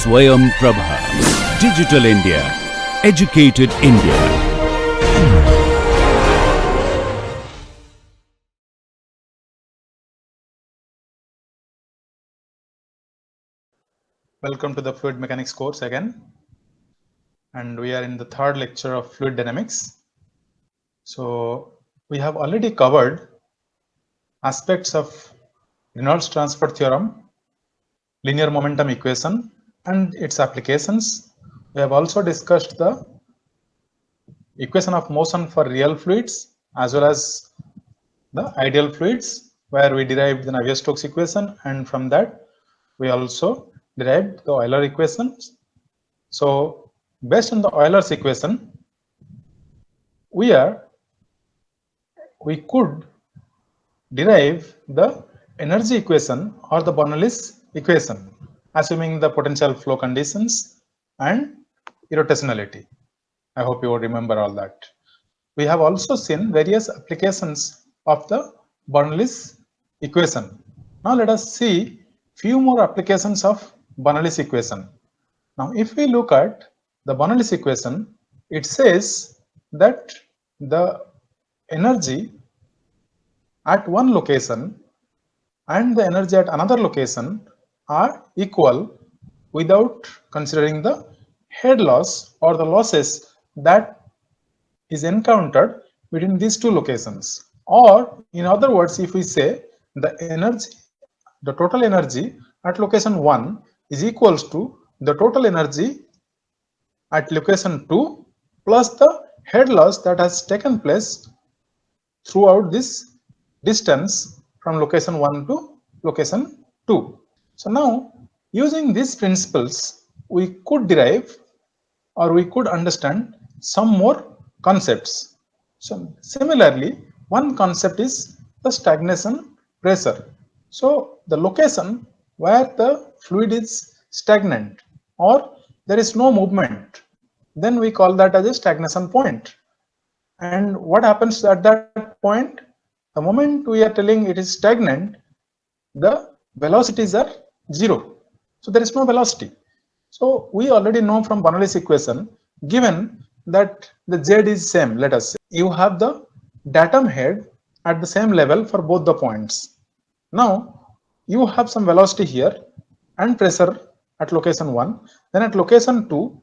Swayam Prabha. Digital India. Educated India. Welcome to the fluid mechanics course again, and we are in the third lecture of fluid dynamics. So we have already covered aspects of Reynolds transfer theorem, linear momentum equation and its applications. We have also discussed the equation of motion for real fluids as well as the ideal fluids, where we derived the Navier-Stokes equation, and from that we also derived the Euler equations. So based on the Euler's equation, we could derive the energy equation or the Bernoulli's equation, assuming the potential flow conditions and irrotationality. I hope you will remember all that. We have also seen various applications of the Bernoulli's equation. Now let us see few more applications of Bernoulli's equation. Now if we look at the Bernoulli's equation, it says that the energy at one location and the energy at another location are equal without considering the head loss or the losses that is encountered between these two locations. Or in other words, if we say the total energy at location 1 is equals to the total energy at location 2 plus the head loss that has taken place throughout this distance from location 1 to location 2. So now using these principles, we could derive or we could understand some more concepts. So similarly, one concept is the stagnation pressure. So the location where the fluid is stagnant or there is no movement, then we call that as a stagnation point. And what happens at that point? The moment we are telling it is stagnant, the velocities are zero. So there is no velocity. So we already know from Bernoulli's equation, given that the z is same, let us say you have the datum head at the same level for both the points. Now you have some velocity here and pressure at location 1, then at location 2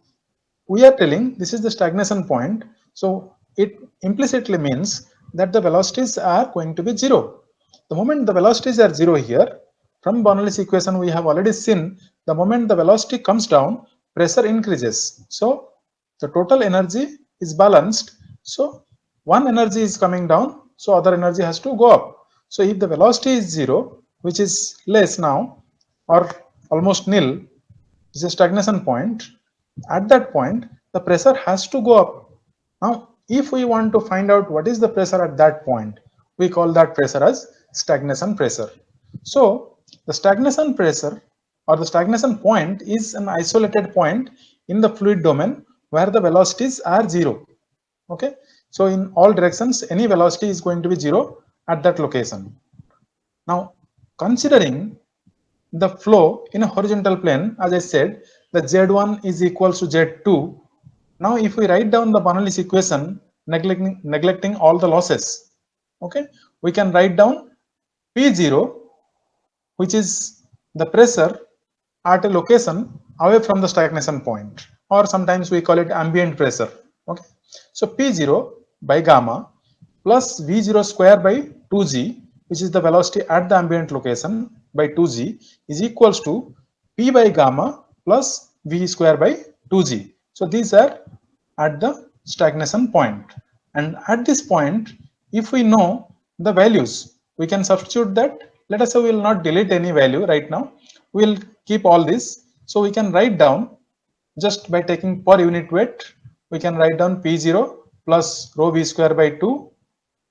we are telling this is the stagnation point. So it implicitly means that the velocities are going to be zero. The moment the velocities are zero here, from Bernoulli's equation we have already seen the moment the velocity comes down, pressure increases. So the total energy is balanced. So one energy is coming down, so other energy has to go up. So if the velocity is zero, which is less now or almost nil, is a stagnation point. At that point, the pressure has to go up. Now, if we want to find out what is the pressure at that point, we call that pressure as stagnation pressure. So, the stagnation pressure or the stagnation point is an isolated point in the fluid domain where the velocities are zero. Okay, so in all directions, any velocity is going to be zero at that location. Now, considering the flow in a horizontal plane, as I said, the Z1 is equals to Z2. Now, if we write down the Bernoulli's equation, neglecting all the losses, okay, we can write down P0, which is the pressure at a location away from the stagnation point, or sometimes we call it ambient pressure. Okay, so P0 by gamma plus V0 square by 2g, which is the velocity at the ambient location, by 2g is equals to P by gamma plus V square by 2g. So these are at the stagnation point, and at this point, if we know the values, we can substitute that. Let us say we will not delete any value right now, we will keep all this. So we can write down just by taking per unit weight, we can write down P0 plus rho V square by 2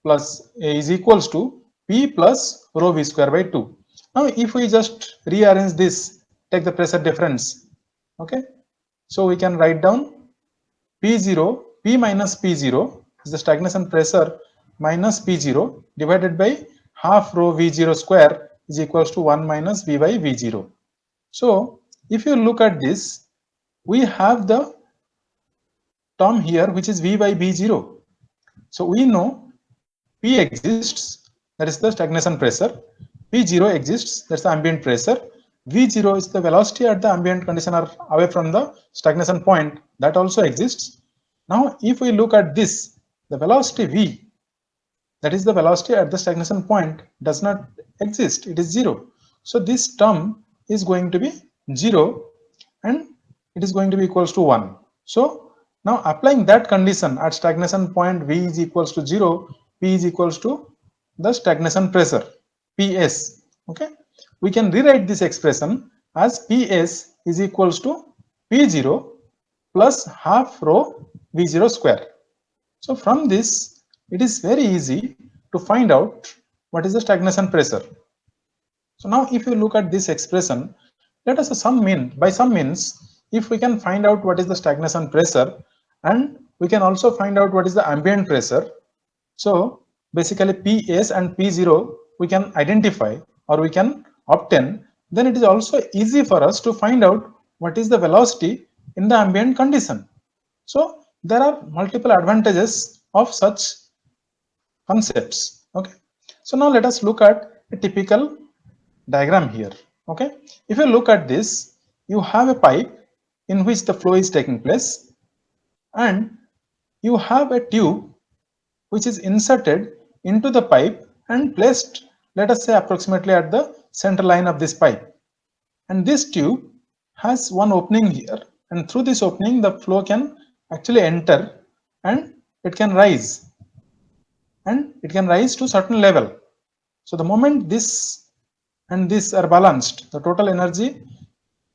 plus A is equals to P plus rho V square by 2. Now if we just rearrange this, take the pressure difference, okay, so we can write down P0, P minus P0 is the stagnation pressure minus P0 divided by half rho V0 square is equals to 1 minus V by V0. So if you look at this, we have the term here which is V by B0. So we know P exists, that is the stagnation pressure. P0 exists, that's the ambient pressure. V0 is the velocity at the ambient condition or away from the stagnation point, that also exists. Now, if we look at this, the velocity V, that is the velocity at the stagnation point, does not exist, it is 0. So this term is going to be 0 and it is going to be equals to 1. So now applying that condition at stagnation point V is equals to 0, P is equals to the stagnation pressure, PS. Okay, we can rewrite this expression as PS is equals to P0 plus half rho V0 square. So from this, it is very easy to find out what is the stagnation pressure. So now if you look at this expression, let us by some means, if we can find out what is the stagnation pressure and we can also find out what is the ambient pressure. So basically PS and P0 we can identify or we can obtain, then it is also easy for us to find out what is the velocity in the ambient condition. So there are multiple advantages of such concepts. Okay, so now let us look at a typical diagram here. Okay, if you look at this, you have a pipe in which the flow is taking place and you have a tube which is inserted into the pipe and placed, let us say, approximately at the center line of this pipe. And this tube has one opening here, and through this opening the flow can actually enter and it can rise, and it can rise to certain level. So the moment this and this are balanced, the total energy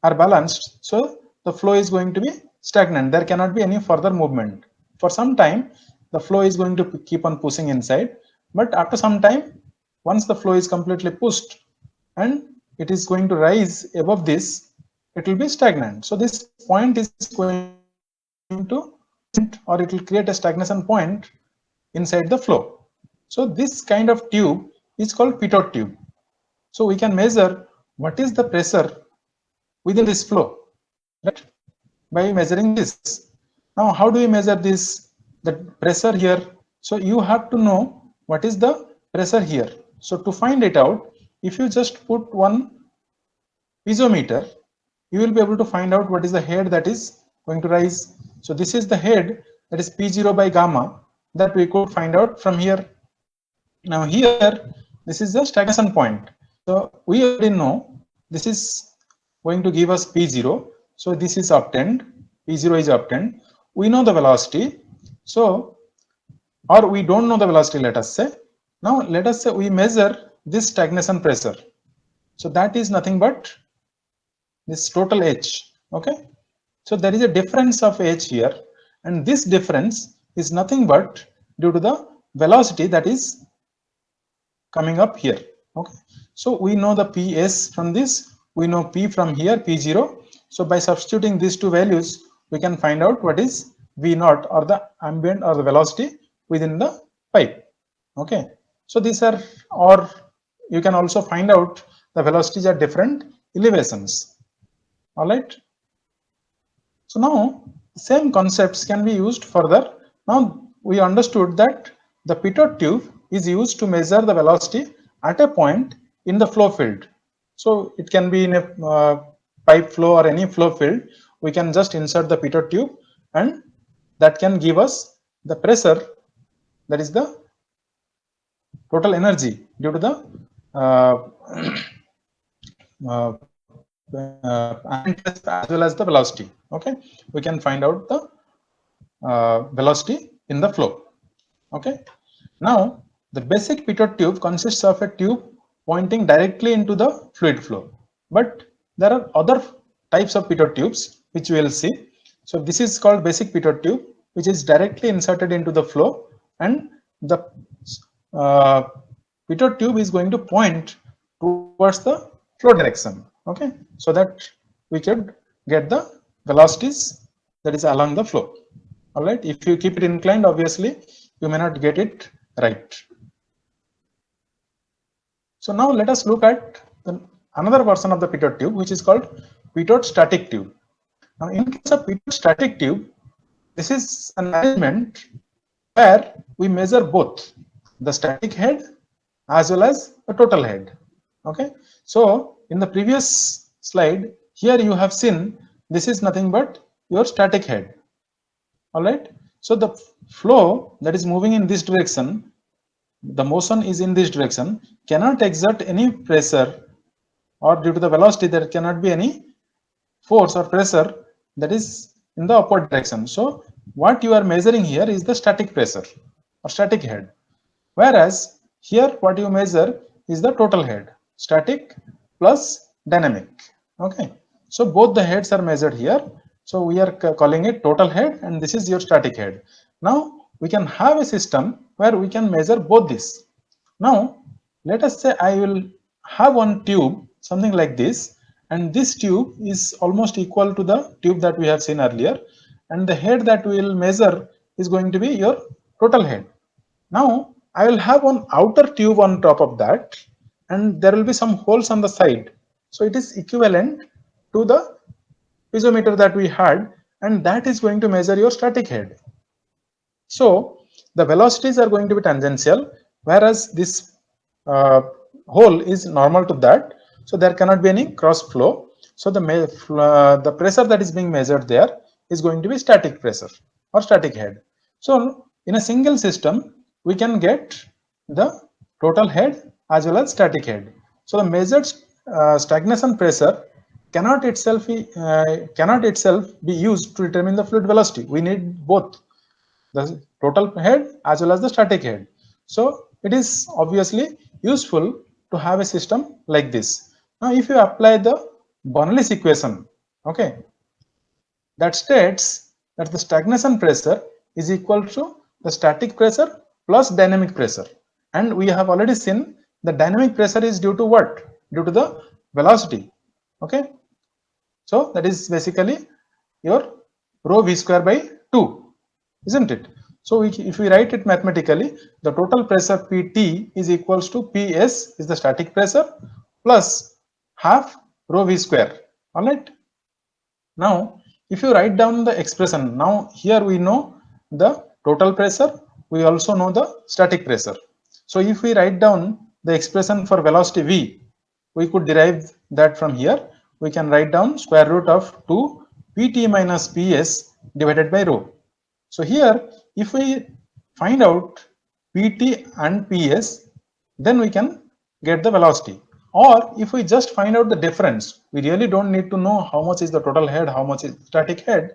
are balanced, so the flow is going to be stagnant. There cannot be any further movement. For some time, the flow is going to keep on pushing inside, but after some time, once the flow is completely pushed and it is going to rise above this, it will be stagnant. So this point is going to, or it will create a stagnation point inside the flow. So this kind of tube is called pitot tube. So we can measure what is the pressure within this flow, right, by measuring this. Now how do we measure this, the pressure here? So you have to know what is the pressure here. So to find it out, if you just put one piezometer, you will be able to find out what is the head that is going to rise. So this is the head, that is P0 by gamma, that we could find out from here. Now here, this is the stagnation point. So we already know this is going to give us P0. So this is obtained, P0 is obtained. We know the velocity. So, or we don't know the velocity, let us say. Now let us say we measure this stagnation pressure. So that is nothing but this total H. Okay. So there is a difference of H here, and this difference is nothing but due to the velocity that is coming up here. Okay, so we know the PS from this, we know P from here, P0. So by substituting these two values, we can find out what is V0, or the ambient or the velocity within the pipe. Okay, so these are, or you can also find out the velocities at different elevations. All right. So now same concepts can be used further. Now we understood that the pitot tube is used to measure the velocity at a point in the flow field. So it can be in a pipe flow or any flow field. We can just insert the pitot tube, and that can give us the pressure, that is the total energy due to the as well as the velocity. Okay, we can find out the velocity in the flow. Okay, now the basic pitot tube consists of a tube pointing directly into the fluid flow, but there are other types of pitot tubes which we will see. So this is called basic pitot tube, which is directly inserted into the flow, and the pitot tube is going to point towards the flow direction. Okay, so that we could get the velocities that is along the flow. All right, if you keep it inclined, obviously you may not get it right. So now let us look at another version of the pitot tube, which is called pitot static tube. Now, in case of pitot static tube, this is an arrangement where we measure both the static head as well as the total head. Okay, so in the previous slide, here you have seen this is nothing but your static head. All right, so the flow that is moving in this direction, the motion is in this direction, cannot exert any pressure, or due to the velocity there cannot be any force or pressure that is in the upward direction. So what you are measuring here is the static pressure or static head, whereas here what you measure is the total head, static plus dynamic. Okay, so both the heads are measured here, so we are calling it total head, and this is your static head. Now we can have a system where we can measure both this. Now let us say I will have one tube, something like this, and this tube is almost equal to the tube that we have seen earlier, and the head that we will measure is going to be your total head. Now I will have one outer tube on top of that, and there will be some holes on the side, so it is equivalent to the piezometer that we had, and that is going to measure your static head. So the velocities are going to be tangential, whereas this hole is normal to that, so there cannot be any cross flow. So the pressure that is being measured there is going to be static pressure or static head. So in a single system, we can get the total head as well as static head. So the measured stagnation pressure cannot itself be used to determine the fluid velocity. We need both the total head as well as the static head. So it is obviously useful to have a system like this. Now if you apply the Bernoulli's equation, okay, that states that the stagnation pressure is equal to the static pressure plus dynamic pressure, and we have already seen the dynamic pressure is due to what? Due to the velocity. Okay, so that is basically your rho v square by 2, isn't it? So if we write it mathematically, the total pressure Pt is equals to Ps is the static pressure plus half rho v square. All right. Now if you write down the expression, now here we know the total pressure, we also know the static pressure. So if we write down the expression for velocity v, we could derive that from here. We can write down square root of 2 Pt minus Ps divided by rho. So here if we find out Pt and Ps, then we can get the velocity. Or if we just find out the difference, we really don't need to know how much is the total head, how much is static head,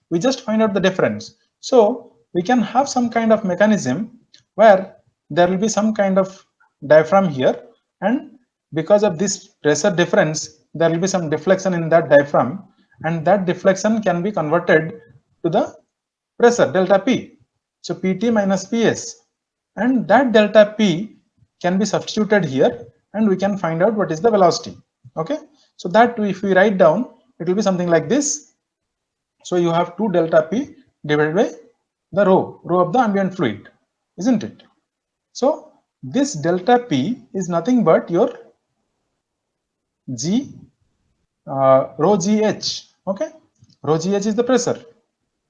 we just find out the difference. So we can have some kind of mechanism where there will be some kind of diaphragm here, and because of this pressure difference, there will be some deflection in that diaphragm, and that deflection can be converted to the pressure delta P. So Pt minus Ps, and that delta P can be substituted here, and we can find out what is the velocity. Okay, so that if we write down, it will be something like this. So you have 2 delta P divided by the rho of the ambient fluid, isn't it? So this delta P is nothing but your G rho GH. Okay, rho GH is the pressure.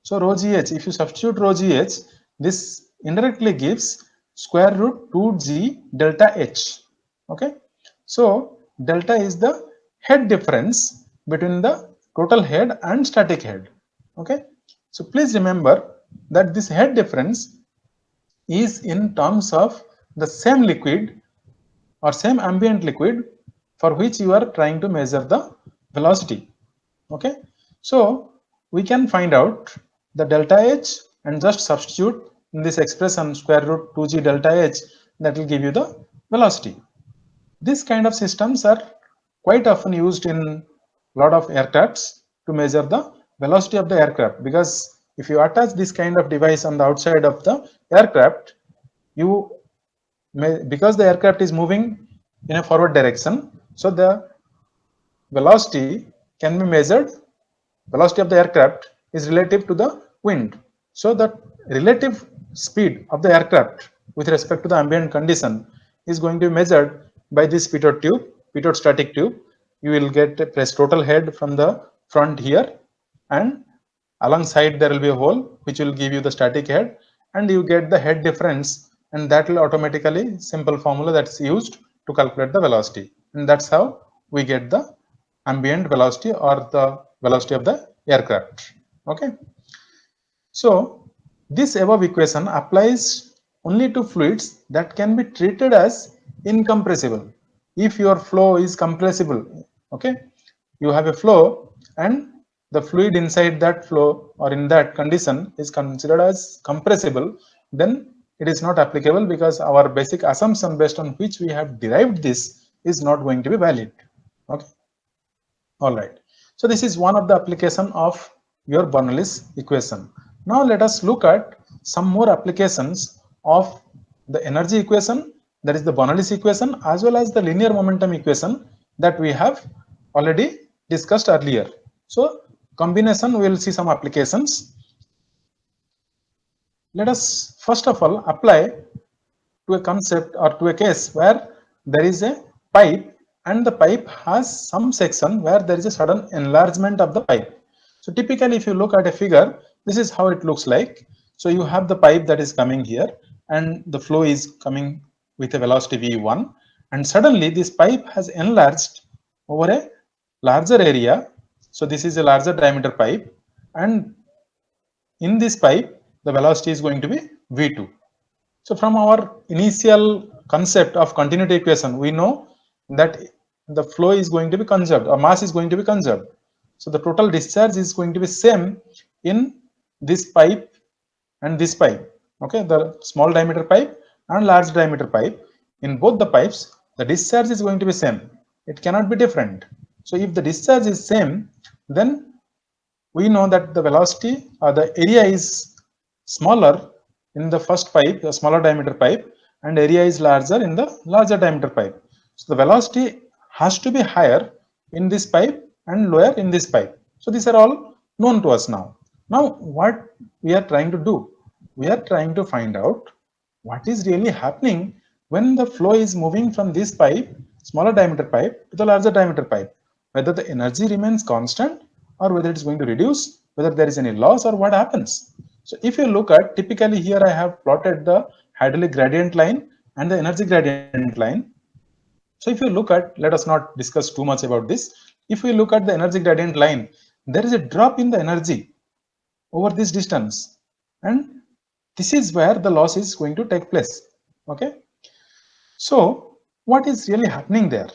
So rho GH, if you substitute rho GH, this indirectly gives square root 2G delta H. Okay, so delta is the head difference between the total head and static head. Okay, so please remember that this head difference is in terms of the same liquid or same ambient liquid for which you are trying to measure the velocity. Okay, so we can find out the delta H and just substitute in this expression square root 2G delta H, that will give you the velocity. This kind of systems are quite often used in a lot of aircrafts to measure the velocity of the aircraft, because if you attach this kind of device on the outside of the aircraft, you may, because the aircraft is moving in a forward direction, so the velocity can be measured. Velocity of the aircraft is relative to the wind, so the relative speed of the aircraft with respect to the ambient condition is going to be measured by this pitot tube, pitot static tube, you will get a press total head from the front here, and alongside there will be a hole which will give you the static head, and you get the head difference, and that will automatically, simple formula that's used to calculate the velocity, and that's how we get the ambient velocity or the velocity of the aircraft. Okay, so this above equation applies only to fluids that can be treated as incompressible. If your flow is compressible, okay, you have a flow and the fluid inside that flow or in that condition is considered as compressible, then it is not applicable, because our basic assumption based on which we have derived this is not going to be valid. Okay, all right, so this is one of the application of your Bernoulli's equation. Now let us look at some more applications of the energy equation, that is the Bernoulli's equation, as well as the linear momentum equation that we have already discussed earlier. So combination, we will see some applications. Let us first of all apply to a concept or to a case where there is a pipe and the pipe has some section where there is a sudden enlargement of the pipe. So typically, if you look at a figure, this is how it looks like. So you have the pipe that is coming here and the flow is coming with a velocity v1, and suddenly this pipe has enlarged over a larger area. So this is a larger diameter pipe, and in this pipe the velocity is going to be v2. So from our initial concept of continuity equation, we know that the flow is going to be conserved or mass is going to be conserved. So the total discharge is going to be same in this pipe and this pipe. Okay, the small diameter pipe and large diameter pipe. In both the pipes, the discharge is going to be same. It cannot be different. So if the discharge is same, then we know that the velocity or the area is smaller in the first pipe, the smaller diameter pipe, and area is larger in the larger diameter pipe. So the velocity has to be higher in this pipe and lower in this pipe. So these are all known to us now. Now what we are trying to do? We are trying to find out what is really happening when the flow is moving from this pipe, smaller diameter pipe, to the larger diameter pipe. Whether the energy remains constant or whether it is going to reduce, whether there is any loss or what happens. So if you look at, typically here I have plotted the hydraulic gradient line and the energy gradient line. So if you look at, let us not discuss too much about this. If we look at the energy gradient line, there is a drop in the energy over this distance, and this is where the loss is going to take place. Okay. So what is really happening there?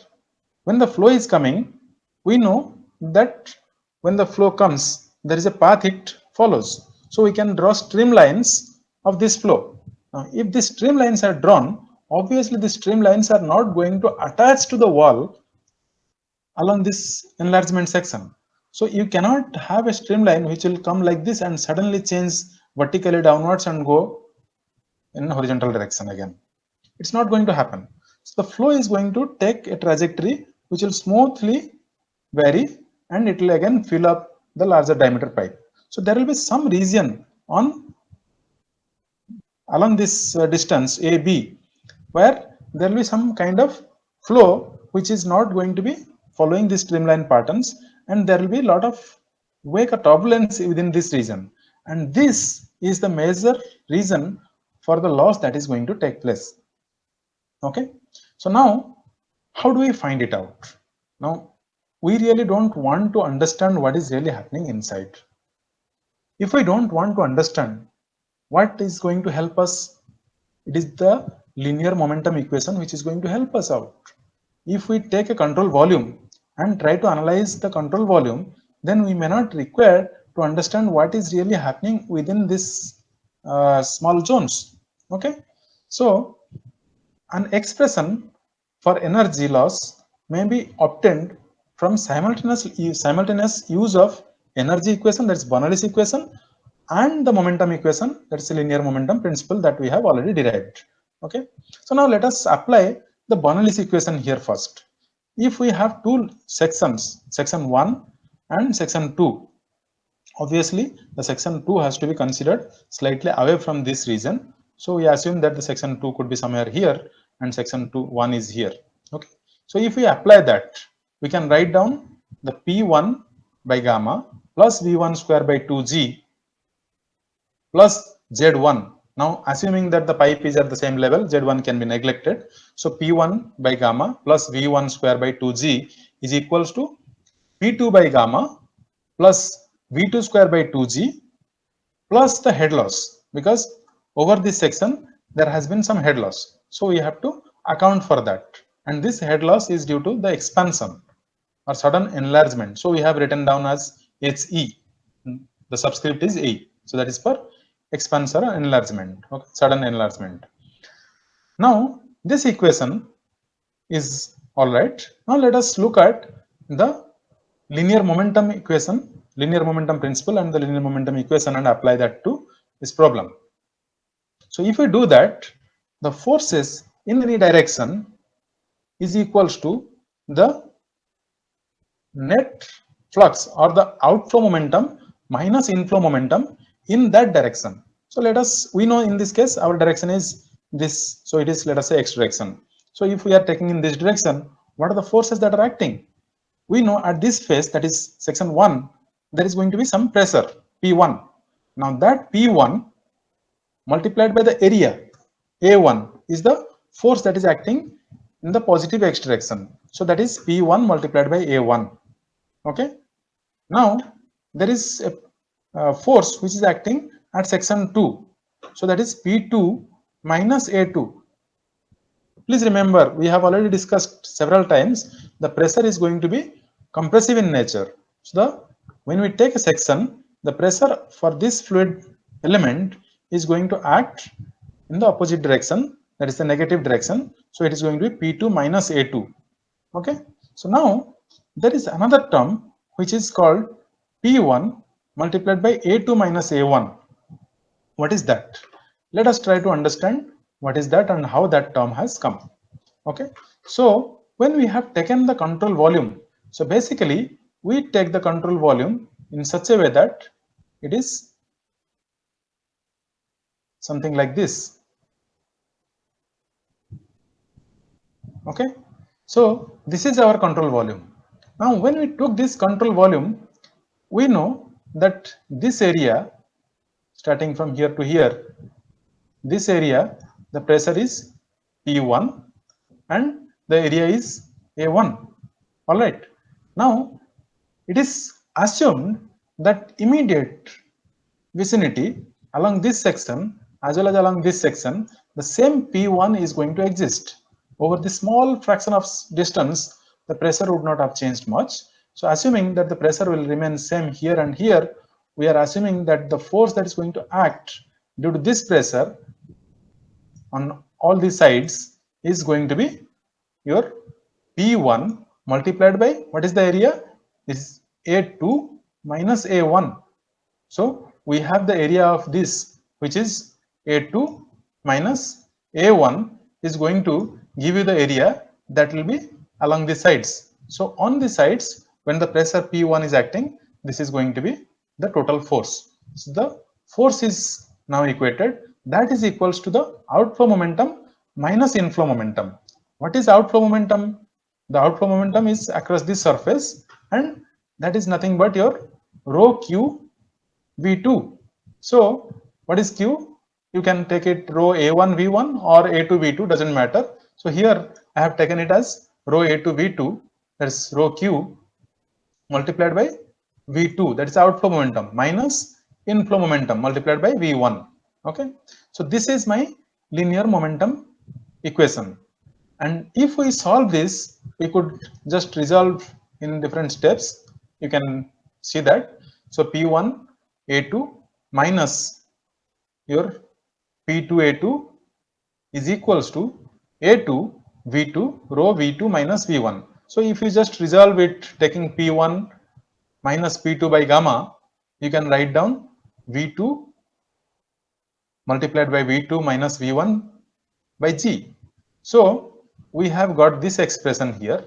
When the flow is coming, we know that when the flow comes, there is a path it follows. So we can draw streamlines of this flow. Now, if these streamlines are drawn, obviously the streamlines are not going to attach to the wall along this enlargement section. So you cannot have a streamline which will come like this and suddenly change vertically downwards and go in horizontal direction again. It's not going to happen. So the flow is going to take a trajectory which will smoothly vary, and it will again fill up the larger diameter pipe. So there will be some region on along this distance AB where there will be some kind of flow which is not going to be following the streamline patterns, and there will be a lot of wake or turbulence within this region, and this is the major reason for the loss that is going to take place. Okay, so now how do we find it out? Now we really don't want to understand what is really happening inside. If we don't want to understand what is going to help us, it is the linear momentum equation which is going to help us out. If we take a control volume and try to analyze the control volume, then we may not require to understand what is really happening within this small zones. Okay, so an expression for energy loss may be obtained from simultaneous use of energy equation, that's Bernoulli's equation, and the momentum equation, that's the linear momentum principle that we have already derived. Okay, so now let us apply the Bernoulli's equation here first. If we have two sections, section 1 and section 2, obviously the section 2 has to be considered slightly away from this region. So we assume that the section 2 could be somewhere here and section 1 is here. Okay, so if we apply that, we can write down the P1 by gamma plus V1 square by 2G plus Z1. Now, assuming that the pipe is at the same level, Z1 can be neglected. So, P1 by gamma plus V1 square by 2G is equals to P2 by gamma plus V2 square by 2G plus the head loss, because over this section there has been some head loss. So, we have to account for that. And this head loss is due to the expansion or sudden enlargement. So, we have written down as HE. The subscript is E. So, that is for expansion or enlargement, okay, sudden enlargement. Now, this equation is all right. Now, let us look at the linear momentum equation, linear momentum principle and the linear momentum equation and apply that to this problem. So, if we do that, the forces in any direction is equals to the net flux or the outflow momentum minus inflow momentum in that direction. So let us, we know in this case our direction is this, so it is, let us say, x direction. So if we are taking in this direction, what are the forces that are acting? We know at this phase, that is section 1, there is going to be some pressure P1. Now that P1 multiplied by the area A1 is the force that is acting in the positive x direction. So that is P1 multiplied by A1. Okay. Now there is a force which is acting at section 2. So that is P2 minus A2. Please remember, we have already discussed several times, the pressure is going to be compressive in nature. So when we take a section, the pressure for this fluid element is going to act in the opposite direction, that is the negative direction. So it is going to be P2 minus A2. Okay. So now there is another term which is called P1 multiplied by A2 minus A1. What is that? Let us try to understand what is that and how that term has come. Okay. So when we have taken the control volume, so basically we take the control volume in such a way that it is something like this. Okay. So this is our control volume. Now when we took this control volume, we know that this area starting from here to here, this area, the pressure is P1 and the area is A1. All right. Now it is assumed that immediate vicinity along this section as well as along this section, the same P1 is going to exist. Over the small fraction of distance, the pressure would not have changed much. So assuming that the pressure will remain same here and here, we are assuming that the force that is going to act due to this pressure on all these sides is going to be your P1 multiplied by, what is the area? Is A2 minus A1. So we have the area of this, which is A2 minus A1 is going to give you the area that will be along the sides. So on the sides, when the pressure P1 is acting, this is going to be the total force. So the force is now equated, that is equals to the outflow momentum minus inflow momentum. What is outflow momentum? The outflow momentum is across this surface and that is nothing but your rho Q V2. So what is Q? You can take it rho A1 V1 or A2 V2, doesn't matter. So here I have taken it as rho A2 V2, that is rho Q multiplied by V2, that is outflow momentum, minus inflow momentum multiplied by V1. Okay. So this is my linear momentum equation. And if we solve this, we could just resolve in different steps. You can see that. So P1 A2 minus your P2 A2 is equals to A2 V2 rho V2 minus V1. So if you just resolve it taking P1 minus P2 by gamma, you can write down V2 multiplied by V2 minus V1 by G. So we have got this expression here.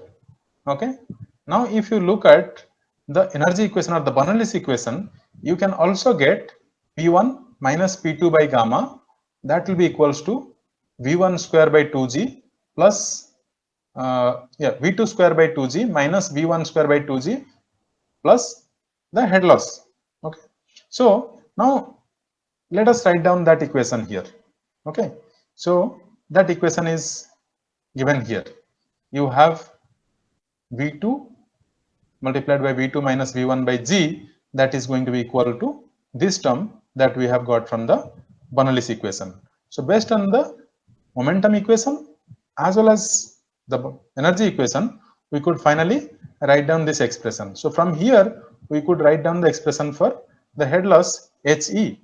Okay. Now if you look at the energy equation or the Bernoulli's equation, you can also get P1 minus P2 by gamma, that will be equals to V1 square by 2G plus V2 square by 2g minus V1 square by 2g plus the head loss. Okay, so now let us write down that equation here. Okay, so that equation is given here. You have V2 multiplied by V2 minus V1 by G, that is going to be equal to this term that we have got from the Bernoulli's equation. So based on the momentum equation as well as the energy equation, we could finally write down this expression. So from here, we could write down the expression for the head loss HE.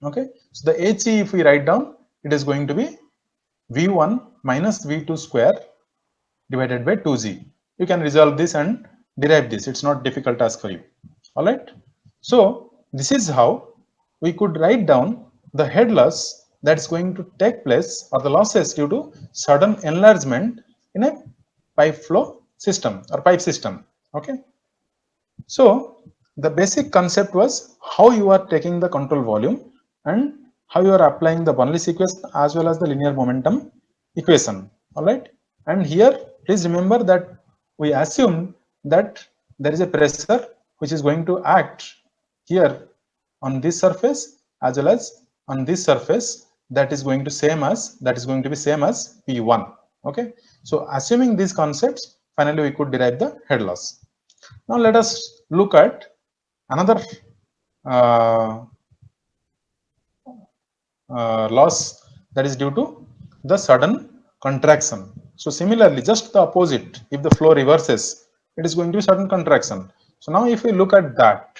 Okay, so the HE, if we write down, it is going to be V1 minus V2 square divided by 2g. You can resolve this and derive this. It's not difficult task for you. All right. So this is how we could write down the head loss that's going to take place, or the losses due to sudden enlargement in a pipe flow system or pipe system. Okay. So the basic concept was how you are taking the control volume and how you are applying the Bernoulli's equation as well as the linear momentum equation. All right. And here, please remember that we assume that there is a pressure which is going to act here on this surface as well as on this surface, that is going to be same as P1. Okay. So assuming these concepts, finally we could derive the head loss. Now let us look at another loss that is due to the sudden contraction. So similarly, just the opposite, if the flow reverses, it is going to be sudden contraction. So now if we look at that,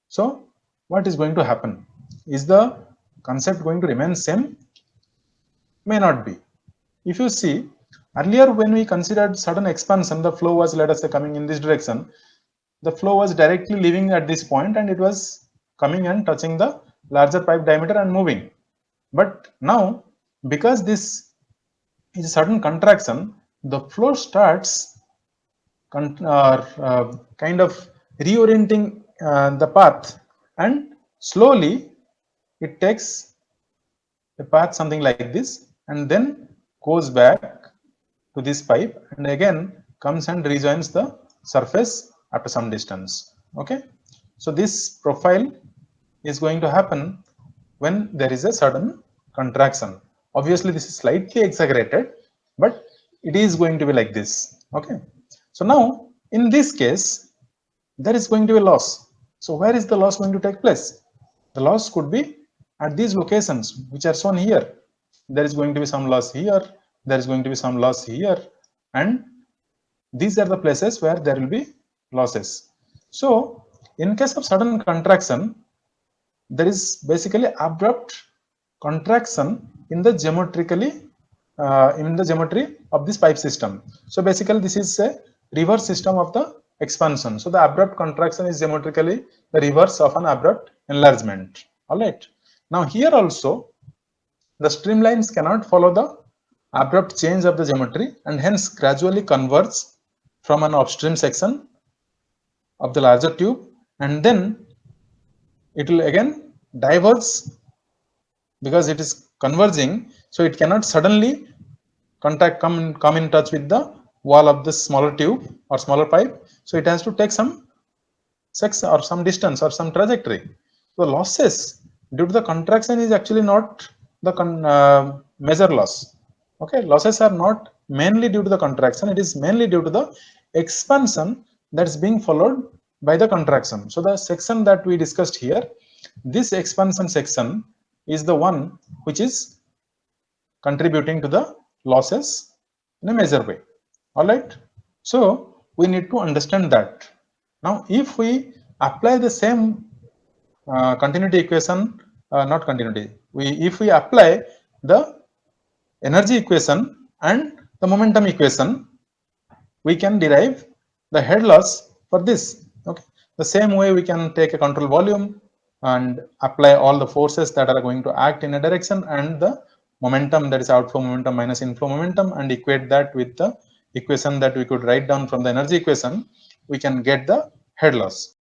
so what is going to happen? Is the concept going to remain same? May not be. If you see, earlier when we considered sudden expansion, the flow was, let us say, coming in this direction. The flow was directly leaving at this point and it was coming and touching the larger pipe diameter and moving. But now, because this is a sudden contraction, the flow starts kind of reorienting the path, and slowly it takes a path something like this and then goes back to this pipe and again comes and rejoins the surface after some distance. Okay, so this profile is going to happen when there is a sudden contraction. Obviously this is slightly exaggerated, but it is going to be like this. Okay, so now in this case there is going to be a loss. So where is the loss going to take place? The loss could be at these locations which are shown here. There is going to be some loss here, there is going to be some loss here, and these are the places where there will be losses. So in case of sudden contraction, there is basically abrupt contraction in the geometry of this pipe system. So basically this is a reverse system of the expansion. So the abrupt contraction is geometrically the reverse of an abrupt enlargement. All right. Now here also the streamlines cannot follow the abrupt change of the geometry and hence gradually converge from an upstream section of the larger tube, and then it will again diverge because it is converging. So it cannot suddenly come in touch with the wall of the smaller tube or smaller pipe. So it has to take some section or some distance or some trajectory. The losses due to the contraction is actually not the major loss. Okay, losses are not mainly due to the contraction, it is mainly due to the expansion that is being followed by the contraction. So the section that we discussed here, this expansion section is the one which is contributing to the losses in a major way. All right, so we need to understand that. Now if we apply the same continuity equation, if we apply the energy equation and the momentum equation, we can derive the head loss for this. Okay, the same way we can take a control volume and apply all the forces that are going to act in a direction and the momentum, that is outflow momentum minus inflow momentum, and equate that with the equation that we could write down from the energy equation, we can get the head loss.